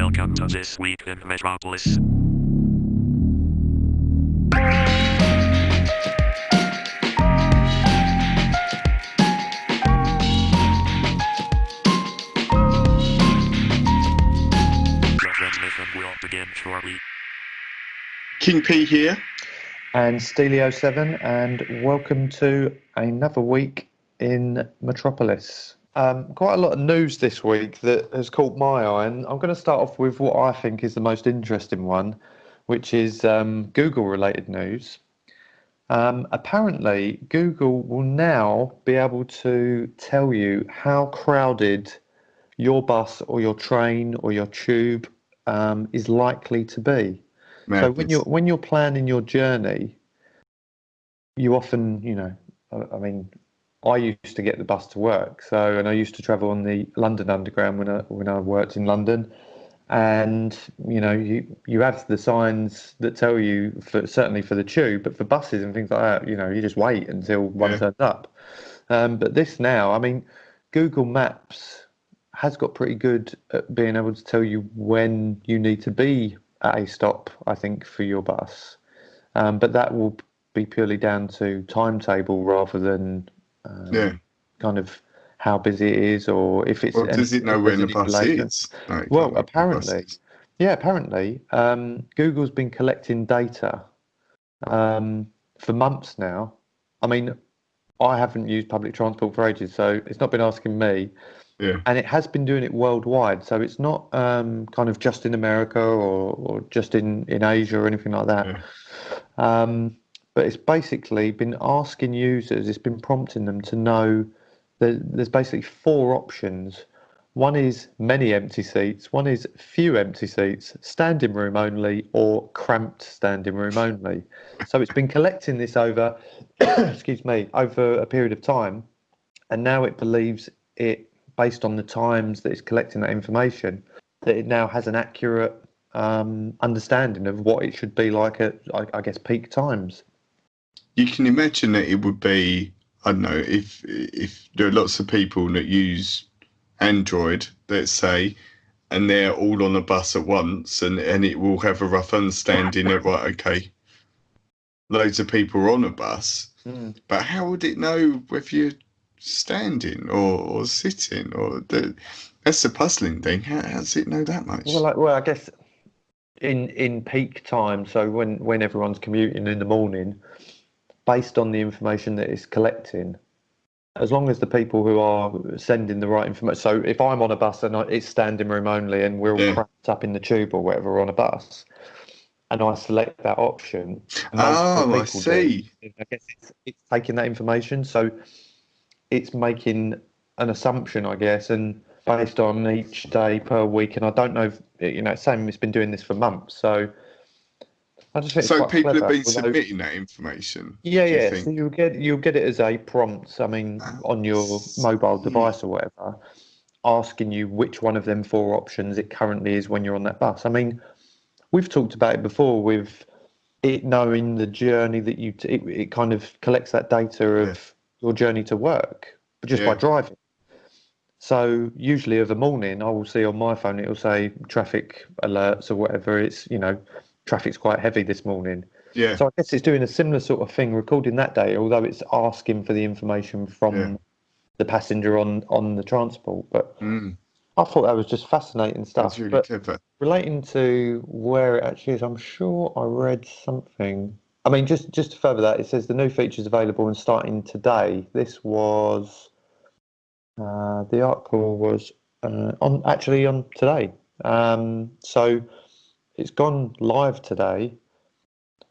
Welcome to This Week in Metropolis. The transmission will begin shortly. King P here. And Steelio7, and welcome to another week in Metropolis. Quite a lot of news this week that has caught my eye, and I'm going to start off with what I think is the most interesting one, which is Google-related news. Apparently, Google will now be able to tell you how crowded your bus or your train or your tube is likely to be. So when you're planning your journey, you often, I used to get the bus to work. And I used to travel on the London Underground when I worked in London. And you have the signs that tell you, certainly for the tube, but for buses and things like that, you just wait until one turns up. But this now, Google Maps has got pretty good at being able to tell you when you need to be at a stop, I think, for your bus. But that will be purely down to timetable rather than kind of how busy it is, or if it's. Well, does it know when the bus is? Well, apparently, Google's been collecting data for months now. I haven't used public transport for ages, so it's not been asking me. Yeah. And it has been doing it worldwide, so it's not kind of just in America or just in Asia or anything like that. Yeah. But it's basically been asking users, it's been prompting them to know that there's basically four options. One is many empty seats, one is few empty seats, standing room only, or cramped standing room only. So it's been collecting this over, over a period of time, and now it believes it, based on the times that it's collecting that information, that it now has an accurate understanding of what it should be like at, I guess, peak times. You can imagine that it would be, I don't know, if there are lots of people that use Android, let's say, and they're all on a bus at once, and it will have a rough understanding of, right, okay, loads of people are on a bus, but how would it know whether you're standing or sitting? That's the puzzling thing. How does it know that much? Well, I guess in peak time, so when everyone's commuting in the morning, based on the information that it's collecting, as long as the people who are sending the right information. So if I'm on a bus and it's standing room only, and we're all cramped up in the tube or whatever on a bus, and I select that option. I see. I guess it's taking that information, so it's making an assumption, I guess, and based on each day per week. And I don't know if, Sam has been doing this for months, so I just think it's quite people clever, have been submitting that information. Yeah. So you'll get it as a prompt. On your mobile device or whatever, asking you which one of them four options it currently is when you're on that bus. We've talked about it before with it knowing the journey that it kind of collects that data of your journey to work, but just by driving. So usually of a morning, I will see on my phone, it'll say traffic alerts or whatever. It's, traffic's quite heavy this morning. Yeah. So I guess it's doing a similar sort of thing, recording that data, although it's asking for the information from the passenger on the transport. But I thought that was just fascinating stuff. That's really clever. Relating to where it actually is, I'm sure I read something. Just to further that, it says the new features available and starting today. This was the article was on today. So it's gone live today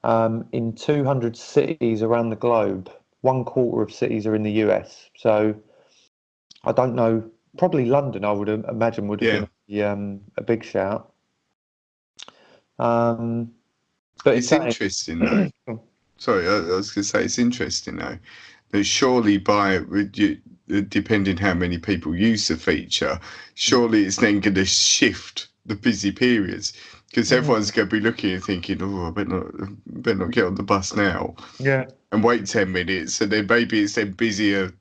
in 200 cities around the globe. 1/4 of cities are in the US. So I don't know. Probably London, I would imagine, would have been a big shout. But it's interesting, though. Sorry, I was going to say it's interesting, though. That surely depending how many people use the feature, surely it's then going to shift the busy periods, because everyone's going to be looking and thinking, I better not get on the bus now. Yeah. And wait 10 minutes, and then maybe it's then busier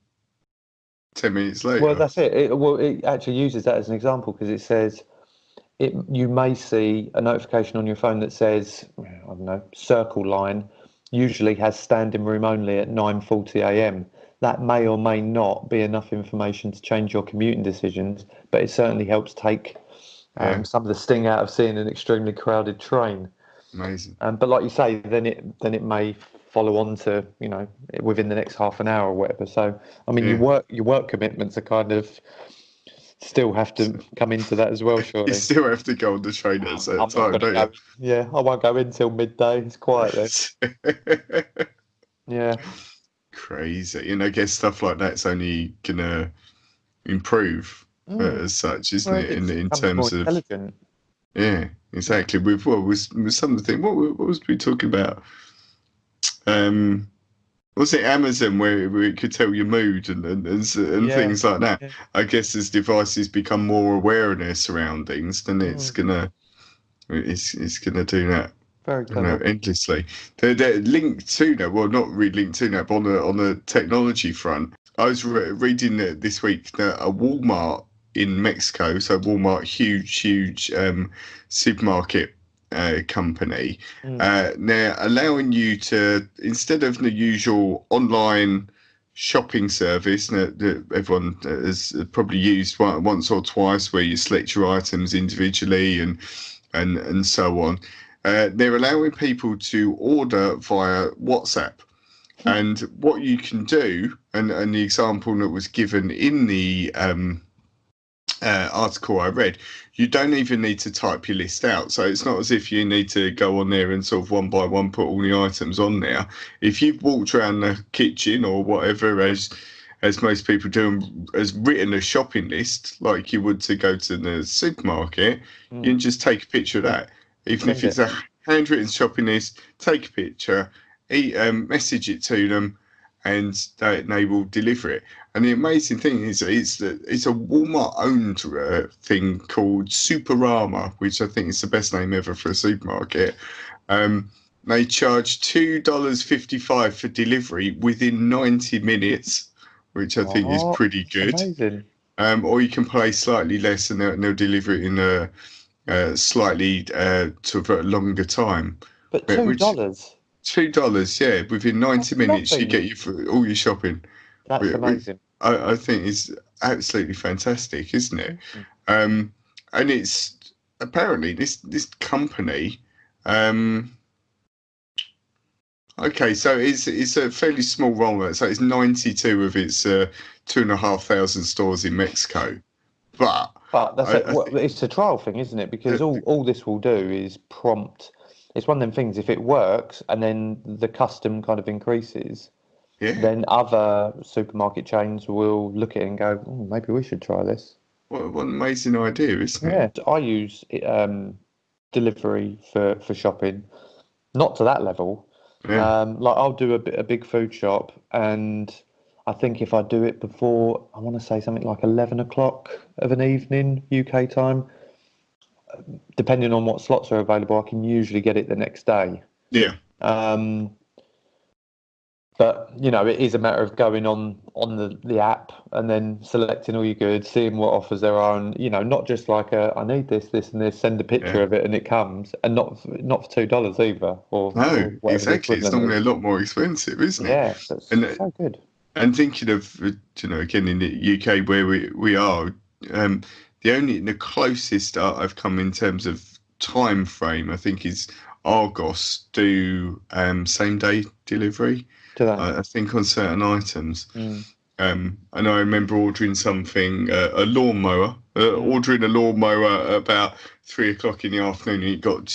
10 minutes later. Well, that's it. It actually uses that as an example, because it says you may see a notification on your phone that says, I don't know, Circle Line usually has standing room only at 9:40 a.m. That may or may not be enough information to change your commuting decisions, but it certainly helps take some of the sting out of seeing an extremely crowded train. Amazing. But like you say, then it may follow on to, within the next half an hour or whatever. So I mean, your work commitments are kind of still have to come into that as well, You surely. still have to go on the train at a certain I'm not time, going to don't go. Yeah, I won't go in till midday. It's quiet then. you? Yeah. Crazy. And I guess stuff like that's only gonna improve as such, isn't Well, it? it In becomes more terms of intelligent. exactly. With some of the thing. What was we talking about? Um, was it Amazon where it could tell your mood and Yeah. things like that? Yeah. I guess as devices become more aware of their surroundings, then it's gonna do that. Very clever. Endlessly. They're linked to that. Well, not really linked to that, but on the technology front, I was reading this week that a Walmart in Mexico, so Walmart, huge supermarket company, they're allowing you to, instead of the usual online shopping service that everyone has probably used once or twice, where you select your items individually and so on. They're allowing people to order via WhatsApp. And what you can do, and the example that was given in the article I read, you don't even need to type your list out. So it's not as if you need to go on there and sort of one by one put all the items on there. If you've walked around the kitchen or whatever, as most people do, and has written a shopping list like you would to go to the supermarket, you can just take a picture of that. Even if it's a handwritten shopping list, take a picture, message it to them, and they will deliver it. And the amazing thing is, it's a Walmart-owned thing called Superama, which I think is the best name ever for a supermarket. They charge $2.55 for delivery within 90 minutes, which I think is pretty good. Amazing. Or you can pay slightly less, and they'll deliver it in a slightly sort of a longer time. But $2? $2, yeah, within 90 minutes you get all your shopping. That's amazing. I think is absolutely fantastic, isn't it? And it's apparently this company. Okay, so it's a fairly small rollout. So it's 92 of its 2,500 stores in Mexico. But it's a trial thing, isn't it? Because all this will do is prompt. It's one of them things. If it works and then the custom kind of increases, then other supermarket chains will look at it and go, maybe we should try this. What an amazing idea, isn't it? Yeah, I use delivery for shopping, not to that level. Like I'll do a big food shop, and I think if I do it before, I want to say something like 11 o'clock of an evening UK time, depending on what slots are available, I can usually get it the next day. Yeah. But it is a matter of going on the app and then selecting all your goods, seeing what offers there are, and not just like I need this, and this, send a picture of it and it comes, and not for $2 either. Or exactly. It's normally a lot more expensive, isn't it? Yeah, that's so good. And thinking of again in the UK where we are, the closest I've come in terms of time frame, I think, is Argos do same day delivery. I think on certain items. And I remember ordering something, a lawnmower, ordering a lawnmower at about 3 o'clock in the afternoon, and it got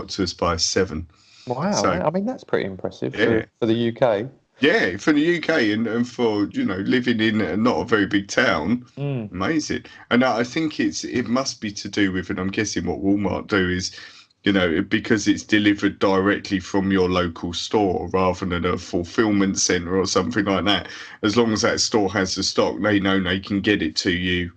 to us by 7. Wow, so, I mean that's pretty impressive for the UK. Yeah, for the UK and for living in not a very big town, amazing. And I think it must be to do with, and I'm guessing what Walmart do is, because it's delivered directly from your local store rather than a fulfillment center or something like that. As long as that store has the stock, they know they can get it to you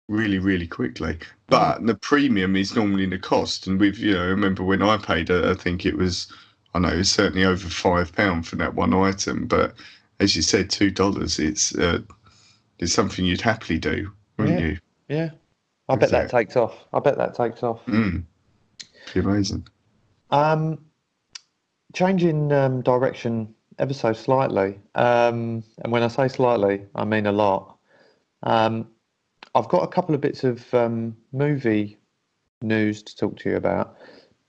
really, really quickly. But the premium is normally the cost. And I remember when I paid, I think it was, it was certainly over £5 for that one item. But as you said, $2, it's something you'd happily do, wouldn't you? Yeah. I bet that takes off. I bet that takes off. Pretty amazing. Changing direction ever so slightly, and when I say slightly, I mean a lot. I've got a couple of bits of movie news to talk to you about,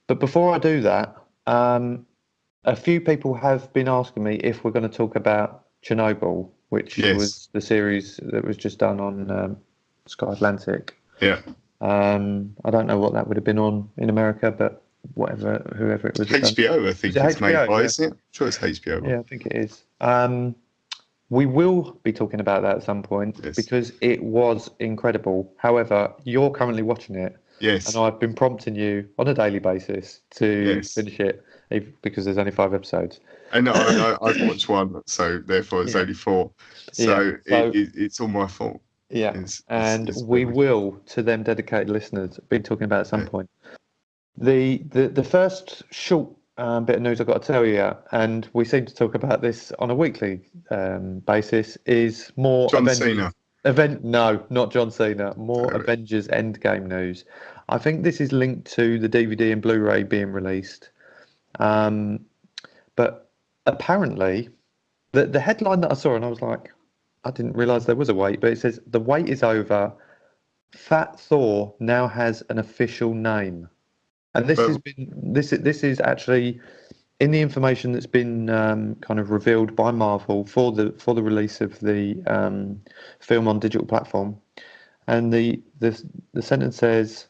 but before I do that, a few people have been asking me if we're going to talk about Chernobyl, which was the series that was just done on Sky Atlantic. Yeah. I don't know what that would have been on in America, but whoever it was. HBO, I think it's made by, isn't it? I'm sure it's HBO. Yeah, I think it is. We will be talking about that at some point because it was incredible. However, you're currently watching it. Yes. And I've been prompting you on a daily basis to finish it because there's only 5 episodes. And I've watched one, so therefore it's only 4. So, it's all my fault. Yeah. We will, to them dedicated listeners, be talking about at some point. The first short bit of news I've got to tell you, and we seem to talk about this on a weekly basis, is more John Cena. No, not John Cena. More Avengers Endgame news. I think this is linked to the DVD and Blu-ray being released. But apparently, the headline that I saw, and I was like, I didn't realise there was a wait, but it says, the wait is over. Fat Thor now has an official name. And this is actually in the information that's been kind of revealed by Marvel for the release of the film on digital platform, and the sentence says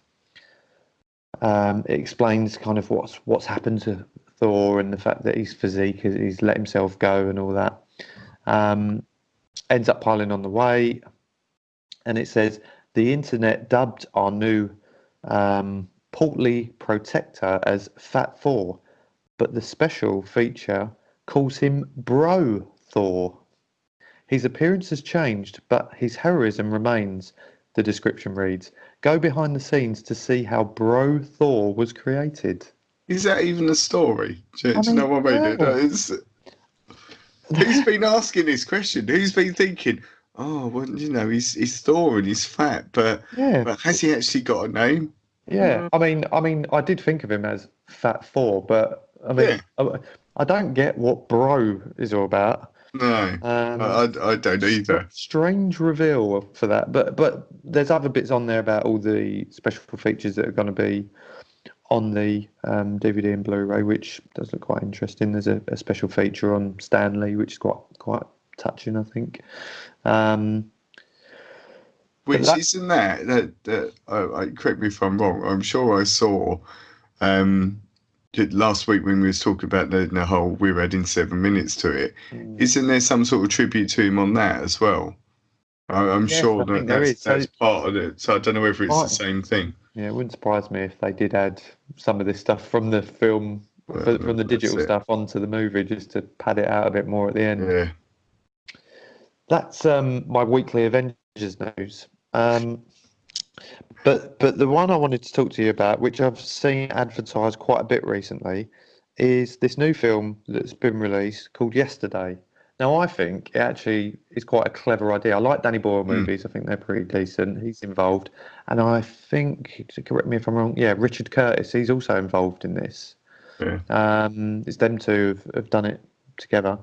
it explains kind of what's happened to Thor and the fact that his physique he's let himself go and all that. Ends up piling on the weight, and it says the internet dubbed our new portly protector as Fat Thor, but the special feature calls him Bro Thor. His appearance has changed, but his heroism remains, the description reads. Go behind the scenes to see how Bro Thor was created. Is that even a story? Do you know what I mean? Who's been asking this question? Who's been thinking, oh, well, he's Thor and he's fat, but has he actually got a name? Yeah, I mean, I did think of him as Fat Thor, but I don't get what Bro is all about. No, I don't either. Strange reveal for that, but there's other bits on there about all the special features that are going to be on the DVD and Blu-ray, which does look quite interesting. There's a special feature on Stan Lee, which is quite touching, I think. Which isn't that correct me if I'm wrong. I'm sure I saw last week when we was talking about the whole we're adding 7 minutes to it. Isn't there some sort of tribute to him on that as well? I'm sure that's part of it. So I don't know whether it's the same thing. Yeah, it wouldn't surprise me if they did add some of this stuff from the film, from the digital stuff onto the movie, just to pad it out a bit more at the end. Yeah. That's my weekly Avengers news. But the one I wanted to talk to you about, which I've seen advertised quite a bit recently, is this new film that's been released called Yesterday. Now, I think it actually is quite a clever idea. I like Danny Boyle movies. I think they're pretty decent. He's involved. And I think, correct me if I'm wrong, Richard Curtis, he's also involved in this. Yeah. It's them two have done it together.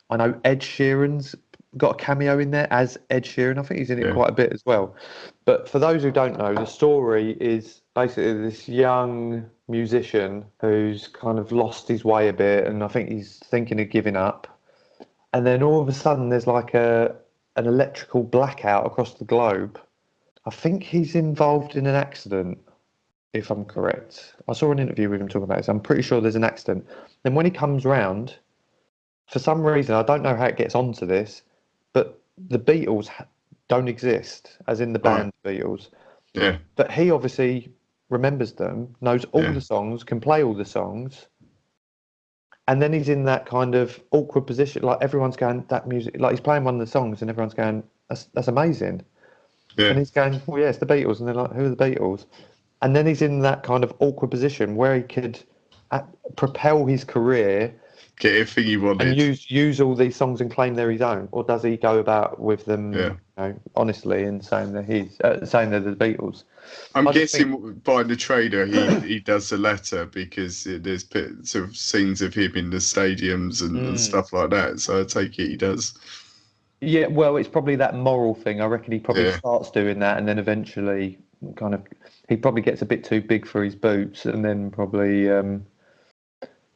I know Ed Sheeran's got a cameo in there as Ed Sheeran. I think he's in it quite a bit as well. But for those who don't know, the story is basically this young musician who's kind of lost his way a bit, and I think he's thinking of giving up. And then all of a sudden there's like an electrical blackout across the globe. I think he's involved in an accident, if I'm correct. I saw an interview with him talking about it, so I'm pretty sure there's an accident. Then when he comes round, for some reason, I don't know how it gets onto this, but the Beatles don't exist, as in the band Beatles. Yeah. But he obviously remembers them, knows all the songs, can play all the songs. And then he's in that kind of awkward position, like everyone's going, that music, like he's playing one of the songs and everyone's going, that's amazing. Yeah. And he's going, well, yeah, it's the Beatles. And they're like, who are the Beatles? And then he's in that kind of awkward position where he could propel his career get everything he wanted. And use all these songs and claim they're his own, or does he go about with them, honestly, and saying saying they're the Beatles? I'm guessing by the trailer he does the latter, because there's sort of scenes of him in the stadiums and stuff like that. So I take it he does. Yeah, well, it's probably that moral thing. I reckon he probably starts doing that, and then eventually, he probably gets a bit too big for his boots, and then probably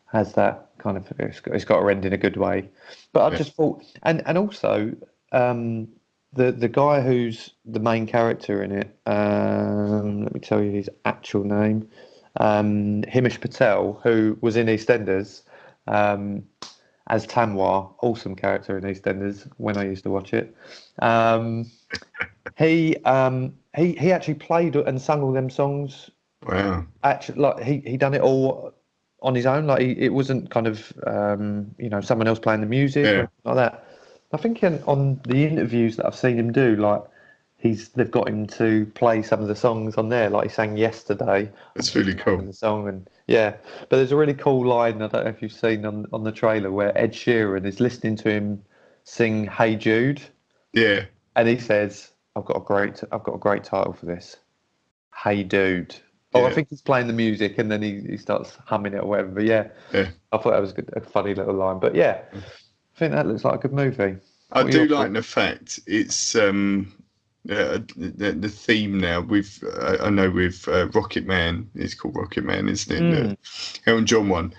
has that kind of. It's got to end in a good way. But I just thought, and also, the guy who's the main character in it. Let me tell you his actual name. Himesh Patel, who was in EastEnders. As Tanwar, awesome character in EastEnders when I used to watch it. He actually played and sung all them songs. Wow! Actually, like he done it all on his own. Like it wasn't kind of someone else playing the music or anything like that. I think on the interviews that I've seen him do, like they've got him to play some of the songs on there. Like he sang Yesterday. That's really cool. The song and but there's a really cool line. I don't know if you've seen on the trailer where Ed Sheeran is listening to him sing "Hey Jude." Yeah. And he says, "I've got a great title for this. Hey Dude." Oh, I think he's playing the music and then he starts humming it or whatever. But I thought that was a funny little line. But I think that looks like a good movie. I do like the fact it's the theme now with I know with Rocket Man. It's called Rocket Man, isn't it? The Elton John one.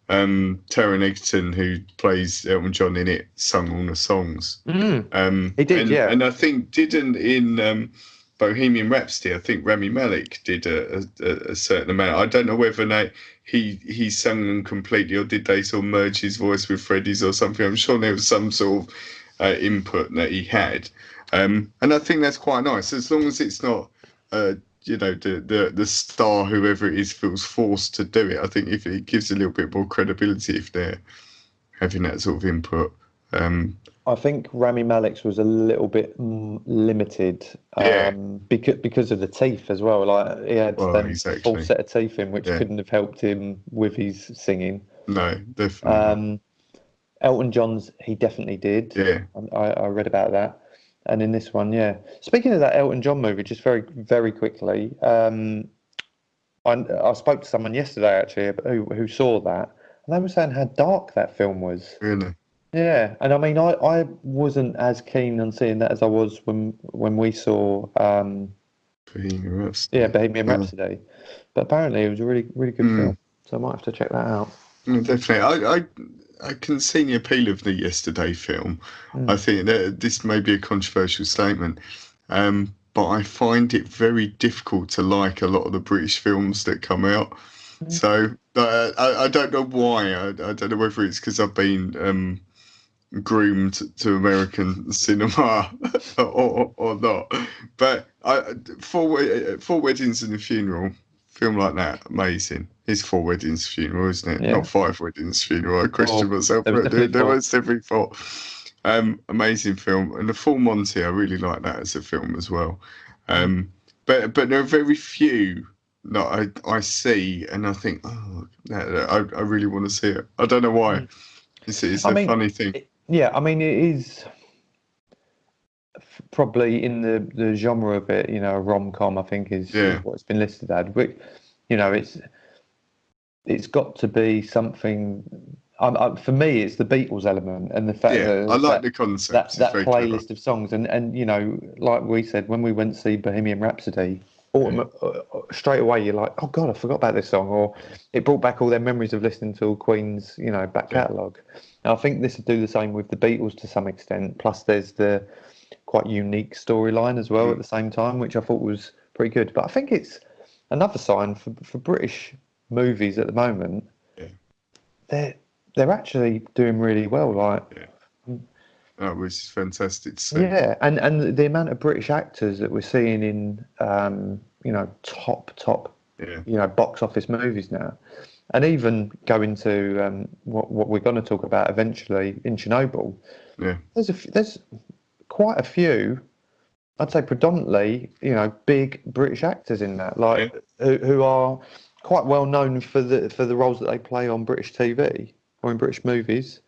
Taron Egerton, who plays Elton John in it, sung all the songs. He did, and I think didn't in Bohemian Rhapsody. I think Rami Malek did a certain amount. I don't know whether he sung them completely, or did they sort of merge his voice with Freddie's or something. I'm sure there was some sort of input that he had. And I think that's quite nice, as long as it's not, the star, whoever it is, feels forced to do it. I think if it gives a little bit more credibility if they're having that sort of input. I think Rami Malek's was a little bit limited because of the teeth as well. Like he had a full set of teeth in, which couldn't have helped him with his singing. No, definitely. Elton John's, he definitely did. Yeah, I read about that. And in this one, Speaking of that Elton John movie, just very, very quickly, I spoke to someone yesterday actually who saw that, and they were saying how dark that film was. Really? Yeah, and I mean, I wasn't as keen on seeing that as I was when we saw Bohemian Rhapsody. Yeah, Bohemian Rhapsody. But apparently, it was a really, really good film. So I might have to check that out. Definitely. I can see the appeal of the Yesterday film. I think that this may be a controversial statement, but I find it very difficult to like a lot of the British films that come out. So I don't know why. I don't know whether it's because I've been groomed to American cinema or not. But Four Weddings and a Funeral, film like that, amazing. It's 4 Weddings Funeral, isn't it? Not 5 Weddings Funeral. I question myself, but there was definitely 4. Amazing film, and the Full Monty, I really like that as a film as well. But there are very few that I see, and I think, I really want to see it. I don't know why. It's a funny thing. I mean, it is probably in the genre of it, a rom-com, I think is what it's been listed as. But, it's got to be something. For me, it's the Beatles element and the fact that I like the concept. That playlist of songs, and like we said when we went to see Bohemian Rhapsody, straight away you're like, oh god, I forgot about this song, or it brought back all their memories of listening to all Queen's back catalogue. And I think this would do the same with the Beatles to some extent. Plus, there's the quite unique storyline as well at the same time, which I thought was pretty good. But I think it's another sign for British movies at the moment. They're actually doing really well. Which is fantastic to see. Yeah, and the amount of British actors that we're seeing in top box office movies now, and even going to what we're going to talk about eventually in Chernobyl. Yeah, there's quite a few. I'd say predominantly, big British actors in that, who are quite well known for the roles that they play on British TV. or in British movies,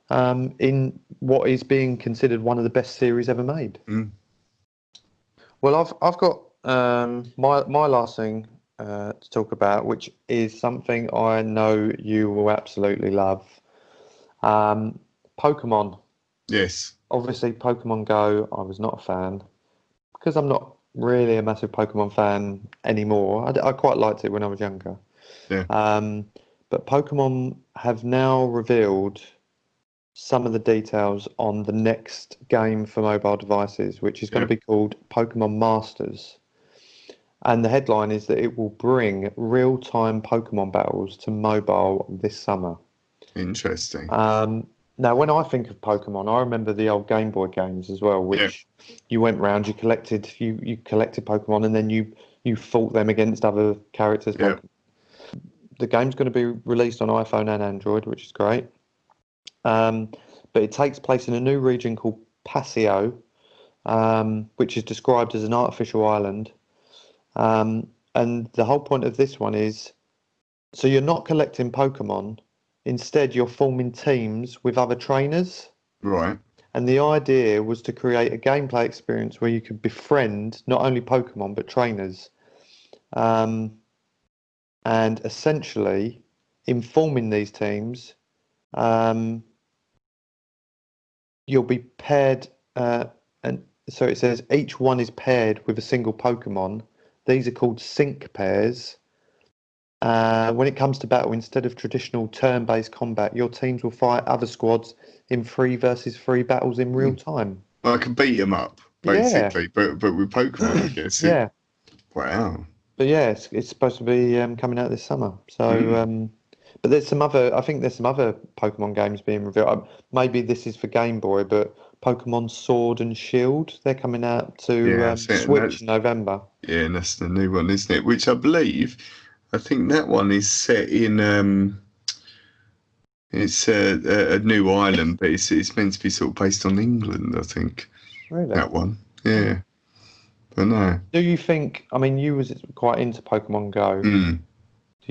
in what is being considered one of the best series ever made. Well, I've got my last thing to talk about, which is something I know you will absolutely love. Pokemon. Yes. Obviously, Pokemon Go, I was not a fan because I'm not really a massive Pokemon fan anymore. I quite liked it when I was younger. Yeah. But Pokemon have now revealed some of the details on the next game for mobile devices, which is going to be called Pokemon Masters. And the headline is that it will bring real-time Pokemon battles to mobile this summer. Interesting. Now, when I think of Pokemon, I remember the old Game Boy games as well, which you went round, you collected Pokemon, and then you fought them against other characters. Yeah. The game's going to be released on iPhone and Android, which is great. But it takes place in a new region called Paseo, which is described as an artificial island. And the whole point of this one is, so you're not collecting Pokemon. Instead, you're forming teams with other trainers. Right. And the idea was to create a gameplay experience where you could befriend not only Pokemon, but trainers. And essentially, in forming these teams, you'll be paired. And so it says each one is paired with a single Pokemon. These are called sync pairs. When it comes to battle, instead of traditional turn-based combat, your teams will fight other squads in 3 versus 3 battles in real time. Like a beat 'em up, basically, but with Pokemon, I guess. Yeah. Wow. But yeah, it's supposed to be coming out this summer. So, but there's some other. I think there's some other Pokemon games being revealed. Maybe this is for Game Boy, but Pokemon Sword and Shield, they're coming out to Switch in November. Yeah, and that's the new one, isn't it? Which I think that one is set in it's a new island, but it's meant to be sort of based on England, I think. Really? That one, yeah. But no. Do you think? I mean, you was quite into Pokemon Go. Do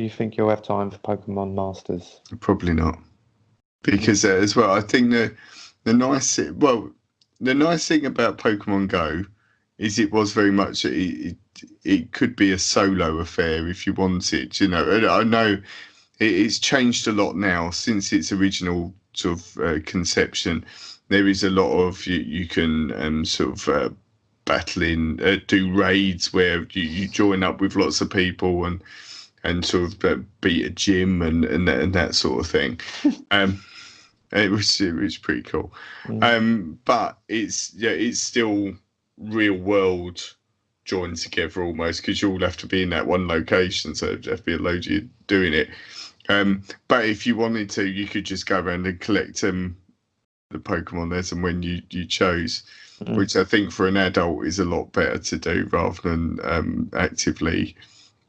you think you'll have time for Pokemon Masters? Probably not, because as well, I think the nice thing about Pokemon Go is it was very much it could be a solo affair if you wanted, you know. And I know it's changed a lot now since its original sort of conception. There is a lot of you can sort of battle in, do raids where you join up with lots of people and sort of beat a gym and that sort of thing. It was pretty cool. But it's still real world joined together almost, because you all have to be in that one location, so there'd have to be a load of you doing it. But if you wanted to, you could just go around and collect the Pokemon as and when you chose, which I think for an adult is a lot better to do rather than actively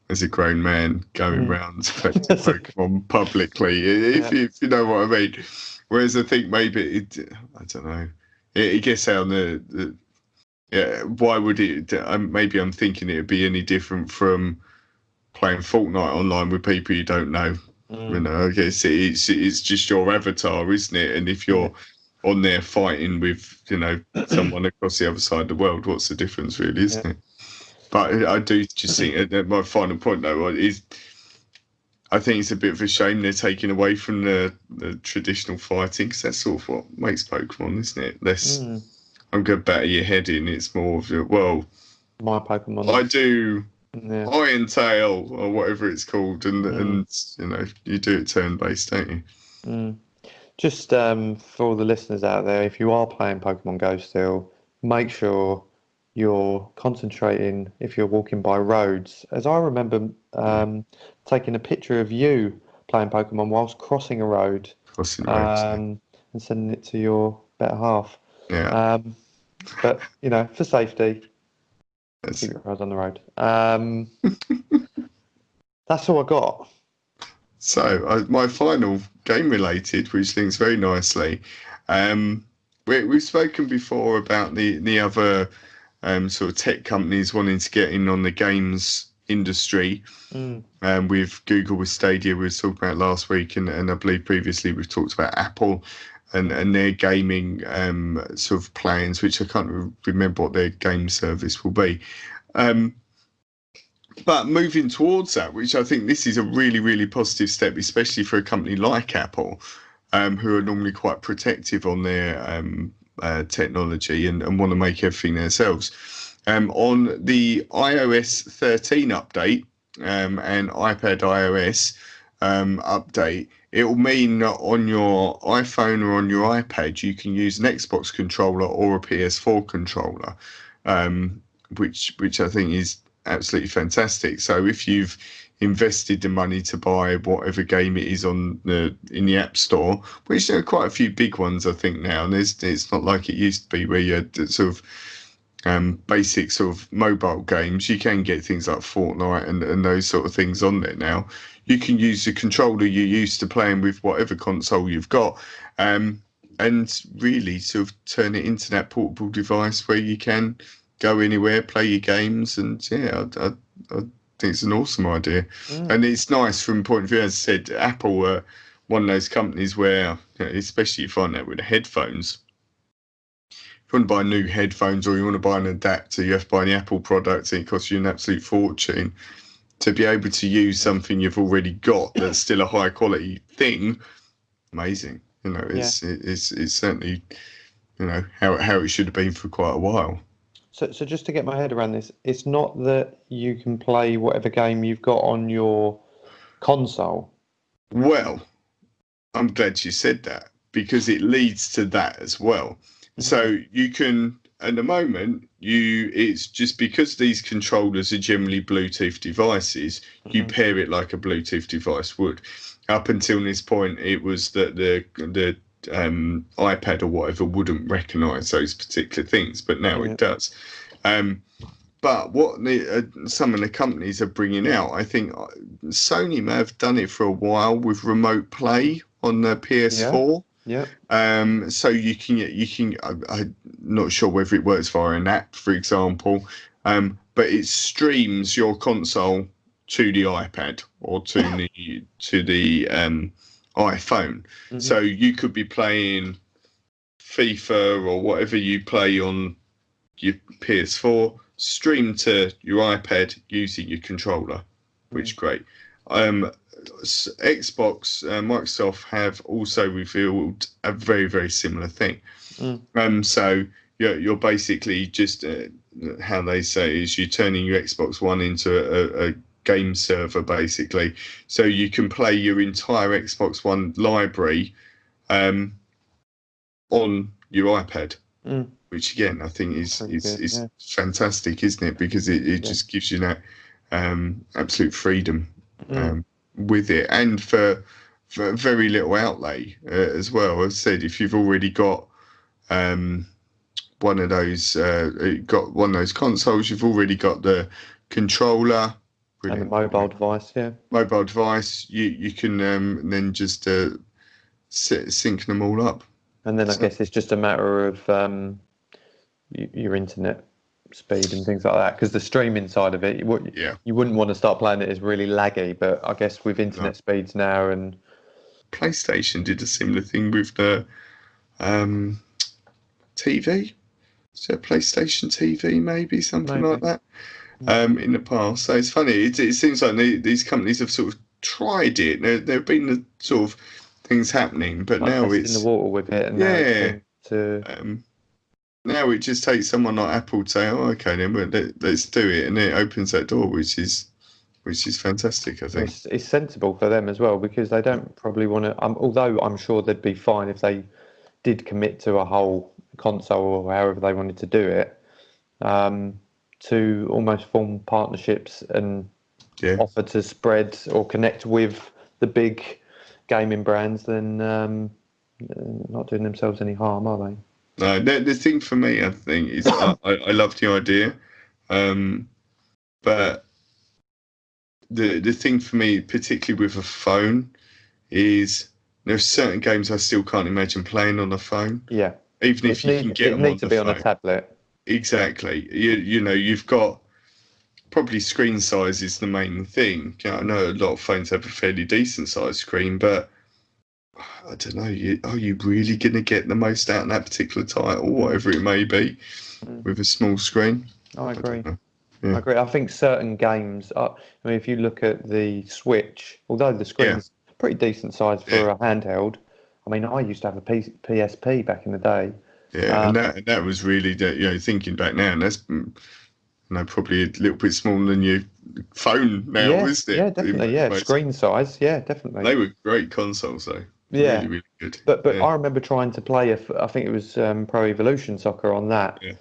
as a grown man going around collecting Pokemon publicly, if you know what I mean. Whereas I think maybe I don't know. It gets out on why would it? Maybe I'm thinking it would be any different from playing Fortnite online with people you don't know. You know, I guess it's just your avatar, isn't it? And if you're on there fighting with, you know, someone across the other side of the world, what's the difference, really, isn't it? But I do just think that my final point, though, is I think it's a bit of a shame they're taking away from the traditional fighting, because that's sort of what makes Pokemon, isn't it? Less, I'm going to batter your head in. It's more of my Pokemon. I do Iron Tail or whatever it's called, and you know, you do it turn-based, don't you? Just for all the listeners out there, if you are playing Pokemon Go still, make sure you're concentrating if you're walking by roads. As I remember taking a picture of you playing Pokemon whilst crossing a road, and sending it to your better half. Yeah. But, you know, for safety, keep your eyes on the road. That's all I got. So my final game related, which links very nicely. We've spoken before about the other sort of tech companies wanting to get in on the games industry. With Google with Stadia, we were talking about last week, and I believe previously we've talked about Apple and their gaming sort of plans, which I can't remember what their game service will be. But moving towards that, which I think this is a really, really positive step, especially for a company like Apple, who are normally quite protective on their technology and want to make everything themselves. On the iOS 13 update and iPad iOS update, it will mean that on your iPhone or on your iPad, you can use an Xbox controller or a PS4 controller, which I think is absolutely fantastic. So if you've invested the money to buy whatever game it is in the App Store, which there are quite a few big ones I think now, and it's not like it used to be where you had sort of basic sort of mobile games. You can get things like Fortnite and those sort of things on there now. You can use the controller you're used to playing with whatever console you've got, and really sort of turn it into that portable device where you can go anywhere, play your games, and yeah, I think it's an awesome idea. And it's nice from the point of view, as I said, Apple were one of those companies where, especially you find that with the headphones, if you want to buy new headphones or you want to buy an adapter, you have to buy an Apple product and it costs you an absolute fortune. To be able to use something you've already got that's still a high quality thing, amazing. It's certainly, how it should have been for quite a while. So just to get my head around this, it's not that you can play whatever game you've got on your console. Well, I'm glad you said that, because it leads to that as well. So you can, at the moment, it's just because these controllers are generally Bluetooth devices, you pair it like a Bluetooth device would. Up until this point, it was that the iPad or whatever wouldn't recognise those particular things, but now it does. But what some of the companies are bringing out, I think Sony may have done it for a while with remote play on the PS4. Yeah. So you can. I'm not sure whether it works via an app, for example, but it streams your console to the iPad or to the iPhone. So you could be playing FIFA or whatever you play on your PS4, stream to your iPad using your controller, which is great. Xbox, Microsoft have also revealed a very, very similar thing. So you're basically just, how they say is you're turning your Xbox One into a game server, basically. So you can play your entire Xbox One library on your iPad, which again, I think is fantastic, isn't it? Because it just gives you that absolute freedom with it, and for very little outlay as well. As I said, if you've already got one of those consoles, you've already got the controller and the mobile device. Mobile device. You can then just sync them all up. And then I guess it's just a matter of your internet speed and things like that, because the streaming side of it, you wouldn't want to start playing it as really laggy, but I guess with internet speeds now, and PlayStation did a similar thing with the TV. So PlayStation TV, maybe something like that, in the past. So it's funny. It seems like these companies have sort of tried it. There have been the sort of things happening, but now it's in the water with it. And now it just takes someone like Apple to say, "Oh, okay, then let's do it," and it opens that door, which is fantastic. I think it's sensible for them as well, because they don't probably want to. Although I'm sure they'd be fine if they did commit to a whole console or however they wanted to do it, to almost form partnerships and offer to spread or connect with the big gaming brands, then not doing themselves any harm, are they? No, the thing for me, I think, is I love the idea, but the thing for me, particularly with a phone, is there are certain games I still can't imagine playing on a phone. Yeah. Even if you can get them on the phone. It needs to be on a tablet. Exactly. You've got probably screen size is the main thing. I know a lot of phones have a fairly decent sized screen, but I don't know. Are you really going to get the most out of that particular title, whatever it may be, with a small screen? I agree. Yeah. I agree. I think certain games, if you look at the Switch, although the screen's pretty decent size for a handheld, I used to have a PSP back in the day. Yeah, and that was really, thinking back now, and that's probably a little bit smaller than your phone now, isn't it? Yeah, definitely. Yeah, screen size. Yeah, definitely. They were great consoles, though. Yeah, really, really good. But I remember trying to play I think it was Pro Evolution Soccer on that. Yeah.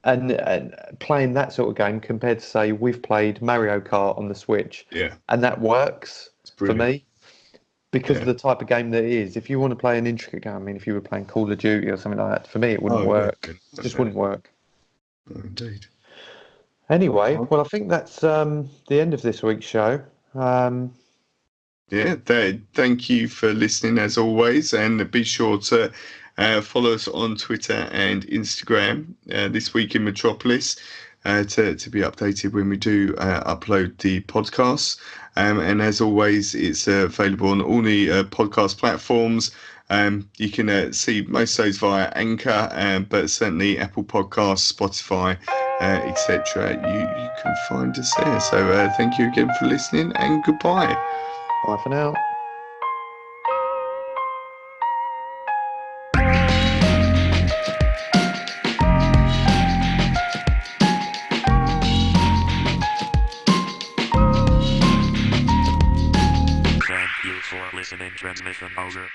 And playing that sort of game compared to, say, we've played Mario Kart on the Switch. Yeah. And that works for me because of the type of game that it is. If you want to play an intricate game, if you were playing Call of Duty or something like that, for me it wouldn't work. Yeah. It just wouldn't work. Oh, indeed. Anyway, well, I think that's the end of this week's show. Thank you for listening as always, and be sure to follow us on Twitter and Instagram this week in Metropolis to be updated when we do upload the podcasts. And as always, it's available on all the podcast platforms. You can see most of those via Anchor, but certainly Apple Podcasts, Spotify, etc. You can find us there. So thank you again for listening, and goodbye. Bye for now. Thank you for listening. Transmission over.